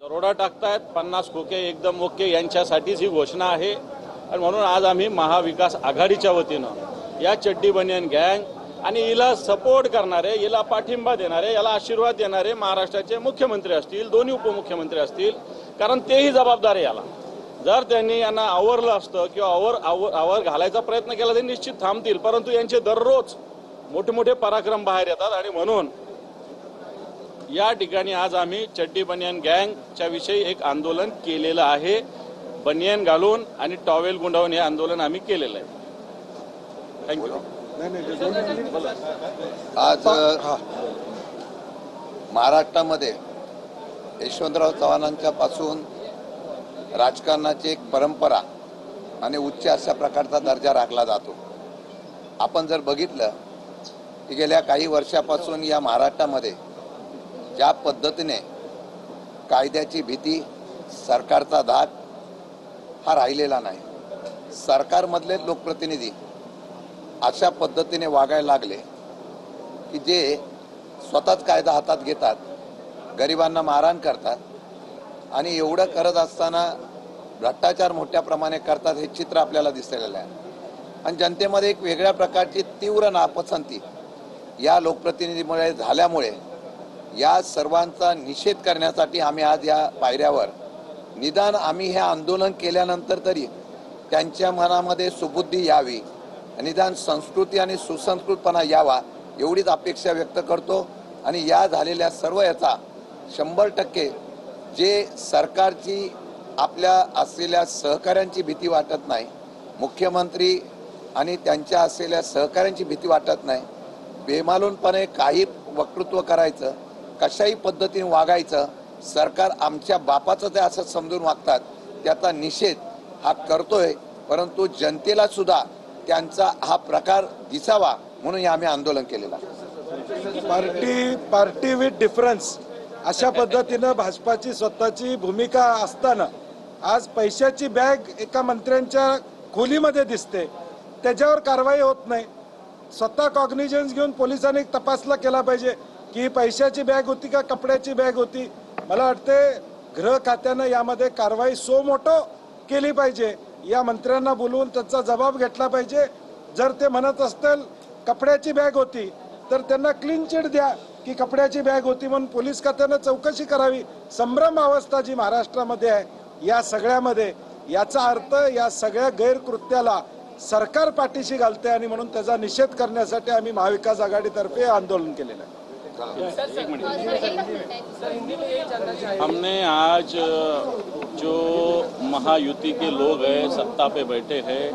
दरोडा टाकतायत 50 खोके एकदम ओके यांच्यासाठीच ही घोषणा आहे आणि म्हणून आज आम्ही महाविकास आघाडीच्या वतीनं या चड्डी बनियन गँग आणि हिला सपोर्ट करणारे, हिला पाठिंबा देणारे, याला आशीर्वाद देणारे महाराष्ट्राचे मुख्यमंत्री असतील, दोन्ही उपमुख्यमंत्री असतील, कारण तेही जबाबदार आहे याला. जर त्यांनी यांना आवरलं असतं किंवा आवर घालायचा प्रयत्न केला तर निश्चित थांबतील, परंतु यांचे दररोज मोठे मोठे पराक्रम बाहेर येतात आणि म्हणून या ठिकाणी आज आम्ही चड्डी बनियन गँगच्या विषयी एक आंदोलन केलेलं आहे. बनियन घालून आणि टॉवेल गुंडाळून हे आंदोलन आम्ही केलेलं आहे. थँक्यू. आज महाराष्ट्रामध्ये यशवंतराव चव्हाणांच्या पासून राजकारणाची एक परंपरा आणि उच्च अशा प्रकारचा दर्जा राखला जातो. आपण जर बघितलं की गेल्या काही वर्षापासून या महाराष्ट्रामध्ये ज्या पद्धतीने कायद्याची भीती, सरकारचा धाक हा राहिलेला नाही. सरकारमधले लोकप्रतिनिधी अशा पद्धतीने वागायला लागले की जे स्वतःच कायदा हातात घेतात, गरिबांना मारहाण करतात आणि एवढं करत असताना भ्रष्टाचार मोठ्या प्रमाणे करतात हे चित्र आपल्याला दिसलेलं आहे. आणि जनतेमध्ये एक वेगळ्या प्रकारची तीव्र नापसंती या लोकप्रतिनिधीमुळे झाल्यामुळे या सर्वांचा निषेध करण्यासाठी आम्ही आज या पायऱ्यावर निदान आम्ही हे आंदोलन केल्यानंतर तरी त्यांच्या मनामध्ये सुबुद्धी यावी, निदान संस्कृती आणि सुसंस्कृतपणा यावा एवढीच अपेक्षा व्यक्त करतो. आणि या झालेल्या सर्व याचा 100% जे सरकारची आपल्या असलेल्या सहकाऱ्यांची भीती वाटत नाही, मुख्यमंत्री आणि त्यांच्या असलेल्या सहकाऱ्यांची भीती वाटत नाही, बेमालूनपणे काही वक्तृत्व करायचं, कशाही पद्धतीने वागायचं, सरकार आमच्या बापाचं ते असं समजून वागतात, त्याचा निषेध हा करतोय. परंतु जनतेला सुद्धा त्यांचा हा प्रकार दिसावा म्हणून आम्ही आंदोलन केलेलं. पार्टी विथ डिफरन्स अशा पद्धतीनं भाजपाची स्वतःची भूमिका असताना आज पैशाची बॅग एका मंत्र्यांच्या खोलीमध्ये दिसते, त्याच्यावर कारवाई होत नाही. स्वतः कॉग्निजन्स घेऊन पोलिसांनी तपासला केला पाहिजे की ही पैशाची बॅग होती का कपड्याची बॅग होती. मला वाटते गृह खात्यानं यामध्ये कारवाई सो मोठो केली पाहिजे. या मंत्र्यांना बोलवून त्याचा जबाब घेतला पाहिजे. जर ते म्हणत असतील कपड्याची बॅग होती तर त्यांना क्लीन चिट द्या की कपड्याची बॅग होती म्हणून पोलीस खात्यानं चौकशी करावी. संभ्रम अवस्था जी महाराष्ट्रामध्ये आहे या सगळ्यामध्ये, याचा अर्थ या सगळ्या गैरकृत्याला सरकार पाठीशी घालते आणि म्हणून त्याचा निषेध करण्यासाठी आम्ही महाविकास आघाडीतर्फे आंदोलन केलेलं आहे. हमने आज जो महायुति के लोग हैं, सत्ता पे बैठे हैं,